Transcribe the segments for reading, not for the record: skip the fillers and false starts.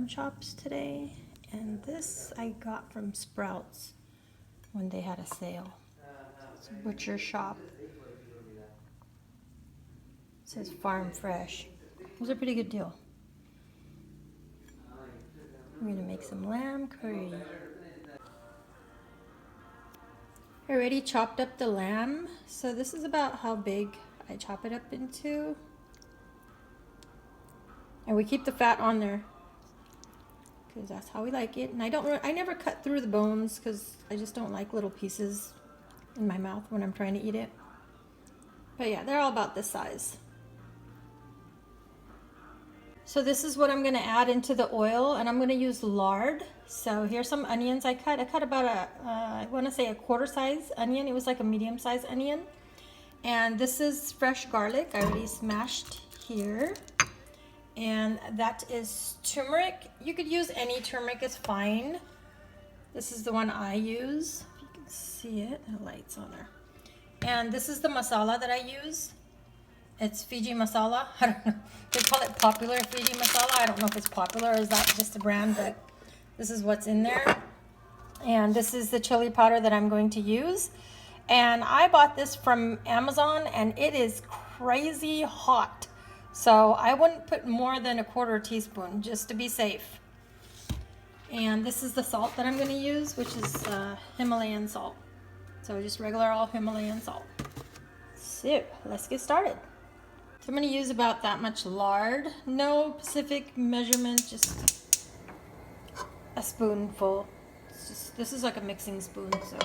lamb chops today, and this I got from Sprouts when they had a sale. It's a butcher shop. It says farm fresh. It was a pretty good deal. We're gonna make some lamb curry. I already chopped up the lamb, so this is about how big I chop it up into. And we keep the fat on there because that's how we like it. And I never cut through the bones because I just don't like little pieces in my mouth when I'm trying to eat it. But yeah, they're all about this size. So this is what I'm going to add into the oil, and I'm going to use lard. So here's some onions I cut. I cut about I want to say a quarter size onion. It was like a medium size onion. And this is fresh garlic. I already smashed here. And that is turmeric. You could use any turmeric, it's fine. This is the one I use. If you can see it, the light's on there. And this is the masala that I use. It's Fiji Masala. I don't know. They call it popular Fiji Masala. I don't know if it's popular or is that just a brand, but this is what's in there. And this is the chili powder that I'm going to use. And I bought this from Amazon, and it is crazy hot. So I wouldn't put more than a quarter teaspoon just to be safe. And this is the salt that I'm going to use, which is Himalayan salt. So just regular old Himalayan salt. So let's get started. So I'm going to use about that much lard. No specific measurement, just a spoonful. This is like a mixing spoon, so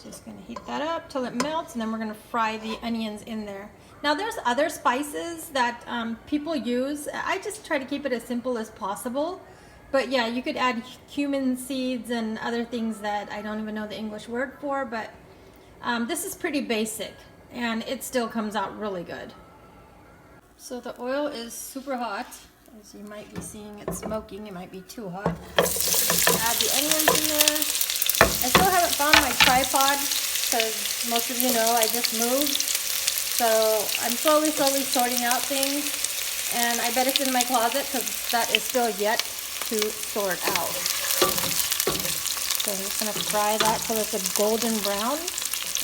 just going to heat that up till it melts, and then we're going to fry the onions in there. Now there's other spices that people use. I just try to keep it as simple as possible. But yeah, you could add cumin seeds and other things that I don't even know the English word for, but this is pretty basic. And it still comes out really good. So the oil is super hot. As you might be seeing, it's smoking. It might be too hot. Add the onions in there. I still haven't found my tripod because most of you know I just moved. So I'm slowly sorting out things. And I bet it's in my closet because that is still yet to sort out. So I'm just going to fry that till it's a golden brown.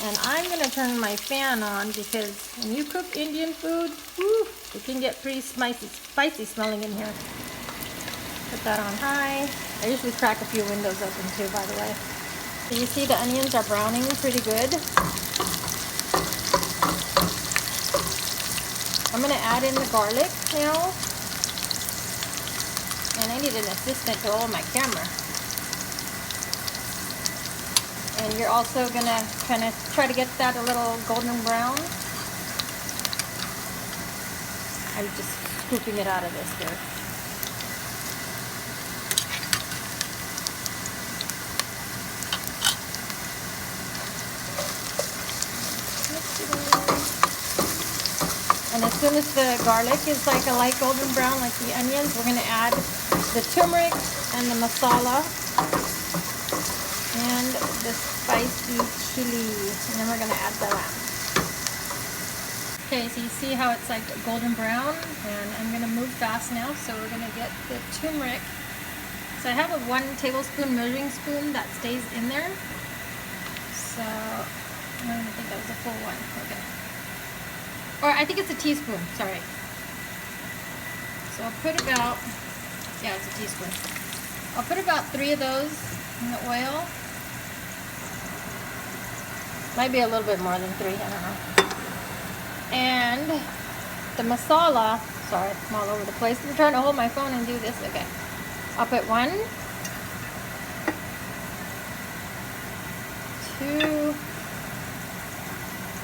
And I'm going to turn my fan on because when you cook Indian food, whew, it can get pretty spicy smelling in here. Put that on high. I usually crack a few windows open too, by the way. So you see the onions are browning pretty good. I'm going to add in the garlic now. And I need an assistant to hold my camera. And you're also going to kind of try to get that a little golden brown. I'm just scooping it out of this here. And as soon as the garlic is like a light golden brown, like the onions, we're going to add the turmeric and the masala. And the spicy chili, and then we're going to add the lamb. Okay, so you see how it's like golden brown, and I'm going to move fast now, so we're going to get the turmeric. So I have a 1 tablespoon measuring spoon that stays in there. So I don't think that was a full one. Okay. Or I think it's a teaspoon, sorry. So I'll put about, yeah, it's a teaspoon. I'll put about 3 of those in the oil. Might be a little bit more than 3, I don't know. And the masala, sorry, I'm all over the place. I'm trying to hold my phone and do this. Okay. I'll put 1, 2,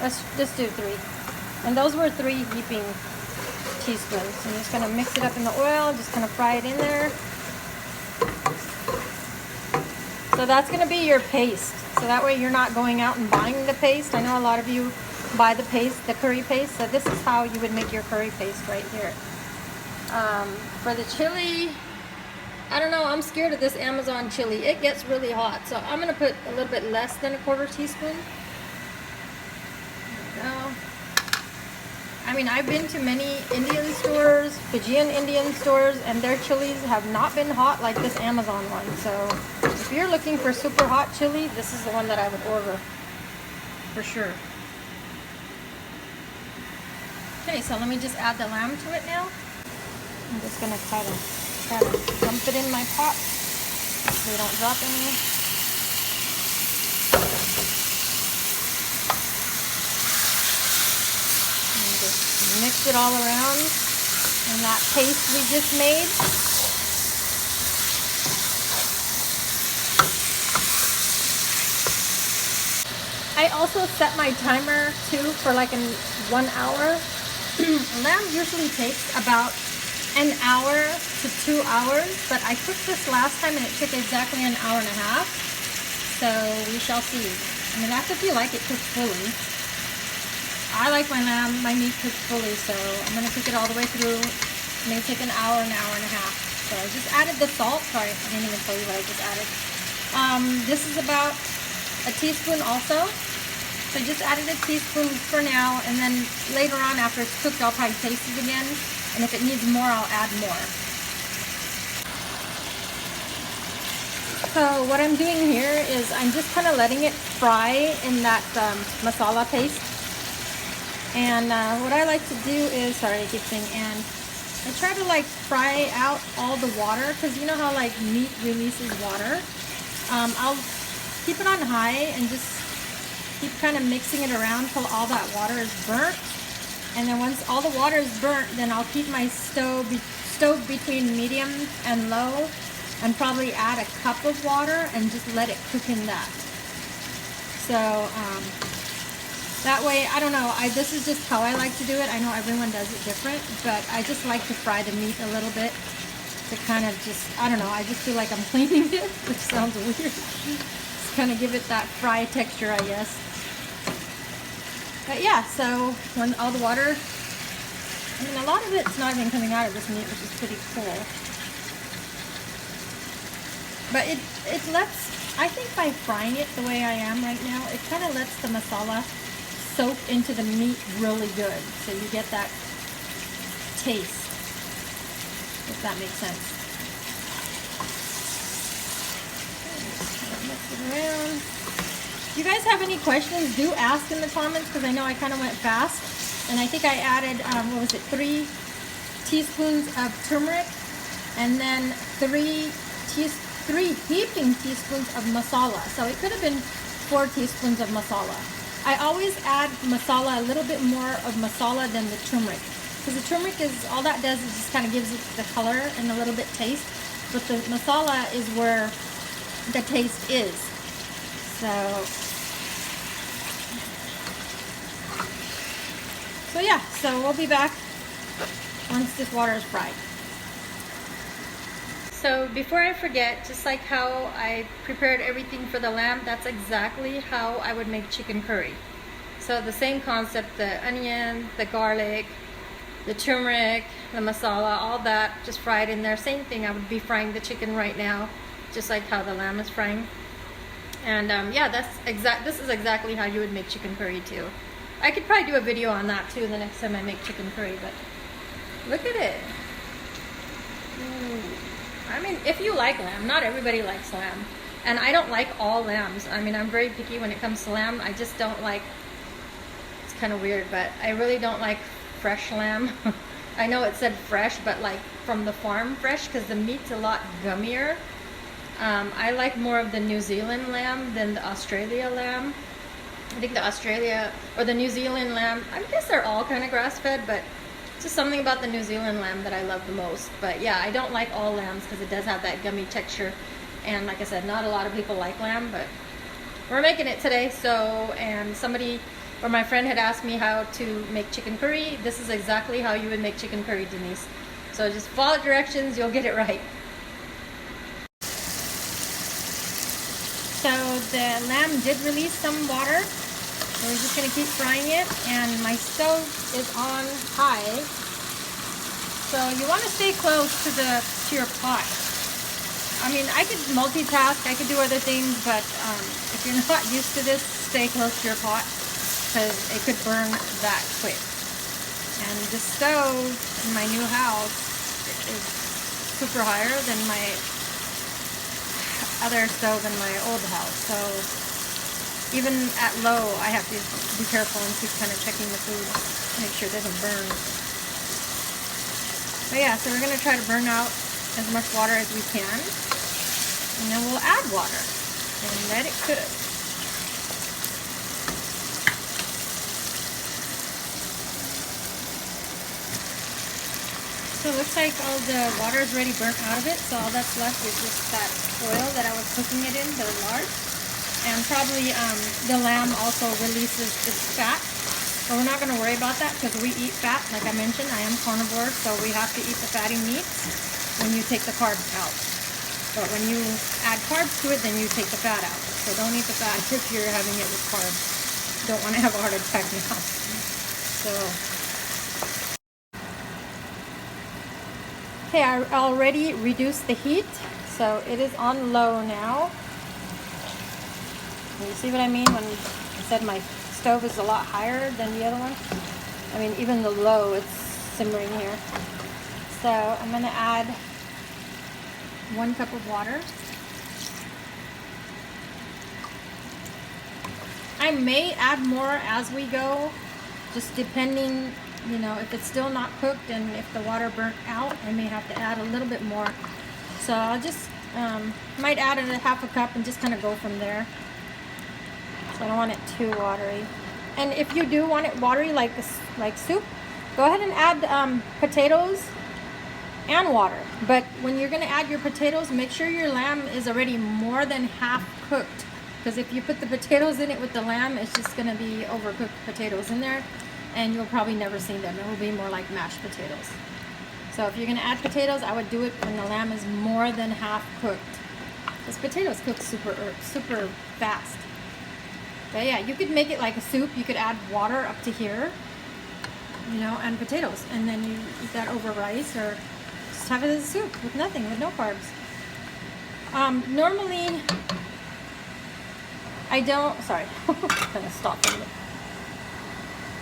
let's just do 3. And those were 3 heaping teaspoons. I'm just going to mix it up in the oil, just going to fry it in there. So that's going to be your paste. So that way you're not going out and buying the paste. I know a lot of you buy the paste, the curry paste. So this is how you would make your curry paste right here. For the chili, I don't know. I'm scared of this Amazon chili. It gets really hot. So I'm going to put a little bit less than a 1/4 teaspoon. There we go. I mean, I've been to many Indian stores, Fijian Indian stores, and their chilies have not been hot like this Amazon one. So if you're looking for super hot chili, this is the one that I would order for sure. Okay, so let me just add the lamb to it now. I'm just gonna try to dump it in my pot so they don't drop any. Mix it all around in that paste we just made. I also set my timer too for like 1 hour. Lamb usually takes about an hour to 2 hours, but I cooked this last time and it took exactly an hour and a half. So we shall see. I mean, that's if you like it cooked fully. I like my lamb, my meat cooked fully, so I'm going to cook it all the way through. It may take an hour and a half. So I just added the salt. Sorry, I didn't even tell you what I just added. This is about a teaspoon also. So I just added a teaspoon for now, and then later on after it's cooked, I'll probably taste it again. And if it needs more, I'll add more. So what I'm doing here is I'm just kind of letting it fry in that masala paste. And what I like to do is, sorry, I keep saying and, I try to like fry out all the water, because you know how like meat releases water. I'll keep it on high and just keep kind of mixing it around till all that water is burnt. And then once all the water is burnt, then I'll keep my stove between medium and low, and probably add a cup of water and just let it cook in that. So that way, I don't know, this is just how I like to do it. I know everyone does it different, but I just like to fry the meat a little bit to kind of just, I don't know, I just feel like I'm cleaning it, which sounds weird. Just kind of give it that fry texture, I guess. But yeah, so when all the water, I mean, a lot of it's not even coming out of this meat, which is pretty cool. But it lets, I think by frying it the way I am right now, it kind of lets the masala soak into the meat really good, so you get that taste, if that makes sense. Mix it around. If you guys have any questions, do ask in the comments, because I know I kind of went fast, and I think I added 3 teaspoons of turmeric, and then 3 heaping teaspoons of masala. So it could have been 4 teaspoons of masala. I always add masala, a little bit more of masala than the turmeric, because the turmeric is, all that does is just kind of gives it the color and a little bit taste, but the masala is where the taste is. So yeah, so we'll be back once this water is fried. So before I forget, just like how I prepared everything for the lamb, that's exactly how I would make chicken curry. So the same concept, the onion, the garlic, the turmeric, the masala, all that just fried in there. Same thing, I would be frying the chicken right now, just like how the lamb is frying. And yeah, this is exactly how you would make chicken curry too. I could probably do a video on that too the next time I make chicken curry, but look at it. Ooh. I mean, if you like lamb, not everybody likes lamb. And I don't like all lambs. I mean, I'm very picky when it comes to lamb. I just don't like, it's kind of weird, but I really don't like fresh lamb. I know it said fresh, but like from the farm fresh, because the meat's a lot gummier. I like more of the New Zealand lamb than the Australia lamb. I think the Australia or the New Zealand lamb, I guess they're all kind of grass-fed, but just something about the New Zealand lamb that I love the most. But yeah, I don't like all lambs because it does have that gummy texture, and like I said, not a lot of people like lamb, but we're making it today. So, and somebody or my friend had asked me how to make chicken curry. This is exactly how you would make chicken curry, Denise. So just follow directions, you'll get it right. So the lamb did release some water. So we're just going to keep frying it, and my stove is on high. So you want to stay close to your pot. I mean, I could multitask, I could do other things, but if you're not used to this, stay close to your pot, because it could burn that quick. And the stove in my new house is super higher than my other stove in my old house. So even at low, I have to be careful and keep kind of checking the food, make sure it doesn't burn. But yeah, so we're going to try to burn out as much water as we can. And then we'll add water and let it cook. So it looks like all the water is already burnt out of it, so all that's left is just that oil that I was cooking it in, the lard. And probably the lamb also releases its fat, but we're not going to worry about that because we eat fat. Like I mentioned, I am carnivore, so we have to eat the fatty meats when you take the carbs out. But when you add carbs to it, then you take the fat out. So don't eat the fat if you're having it with carbs. Don't want to have a heart attack now. So. Okay, I already reduced the heat, so it is on low now. You see what I mean when I said my stove is a lot higher than the other one? I mean, even the low, it's simmering here. So I'm going to add 1 cup of water. I may add more as we go, just depending, you know, if it's still not cooked and if the water burnt out, I may have to add a little bit more. So I'll just, might add a half a cup and just kind of go from there. So I don't want it too watery. And if you do want it watery like soup, go ahead and add potatoes and water. But when you're going to add your potatoes, make sure your lamb is already more than half cooked. Because if you put the potatoes in it with the lamb, it's just going to be overcooked potatoes in there. And you'll probably never see them. It will be more like mashed potatoes. So if you're going to add potatoes, I would do it when the lamb is more than half cooked. Because potatoes cook super fast. But yeah, you could make it like a soup. You could add water up to here, you know, and potatoes. And then you eat that over rice or just have it as a soup with nothing, with no carbs. Normally, I don't, sorry, I'm going to stop a minute.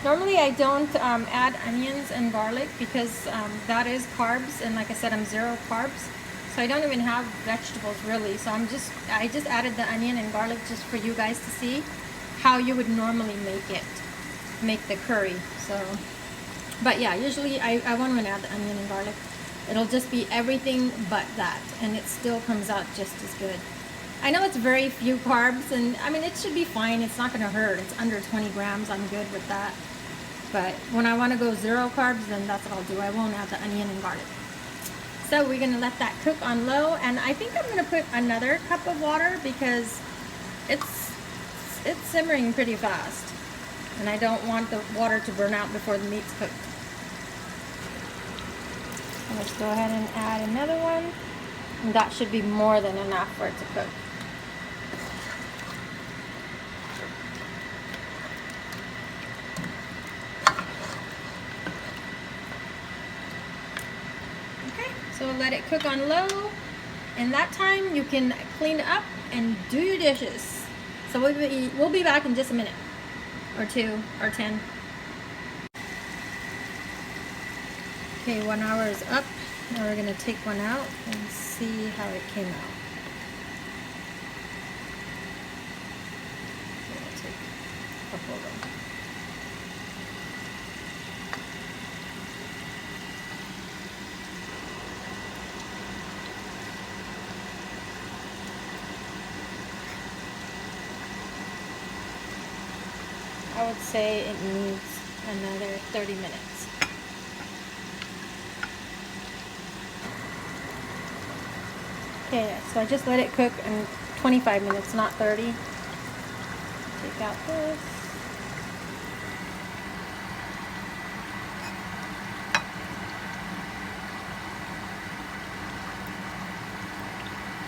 Normally I don't add onions and garlic because that is carbs, and like I said, I'm zero carbs, so I don't even have vegetables really. So I just added the onion and garlic just for you guys to see how you would normally make the curry. So, but yeah, usually I won't even add the onion and garlic. It'll just be everything but that, and it still comes out just as good. I know it's very few carbs, and I mean, it should be fine. It's not going to hurt. It's under 20 grams. I'm good with that. But when I want to go zero carbs, then that's what I'll do. I won't add the onion and garlic. So we're going to let that cook on low, and I think I'm going to put another cup of water because it's simmering pretty fast, and I don't want the water to burn out before the meat's cooked. So let's go ahead and add another one, and that should be more than enough for it to cook. So let it cook on low. In that time, you can clean up and do your dishes. So we'll be back in just a minute, or 2, or 10. Okay, 1 hour is up. Now we're gonna take one out and see how it came out. So I'll take a couple of them. I would say it needs another 30 minutes. Okay, so I just let it cook in 25 minutes, not 30. Take out this.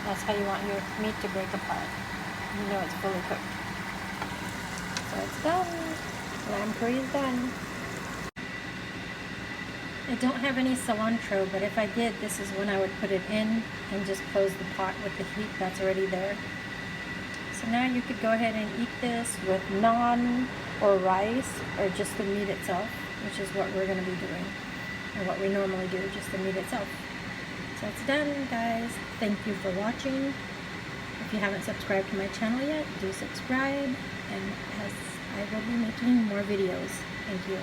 That's how you want your meat to break apart. You know it's fully cooked. So it's done. Lamb curry is done. I don't have any cilantro, but if I did, this is when I would put it in and just close the pot with the heat that's already there. So now you could go ahead and eat this with naan or rice or just the meat itself. which is what we're going to be doing, or what we normally do, just the meat itself. So it's done, guys. Thank you for watching. If you haven't subscribed to my channel yet, do subscribe, and as I will be making more videos. Thank you.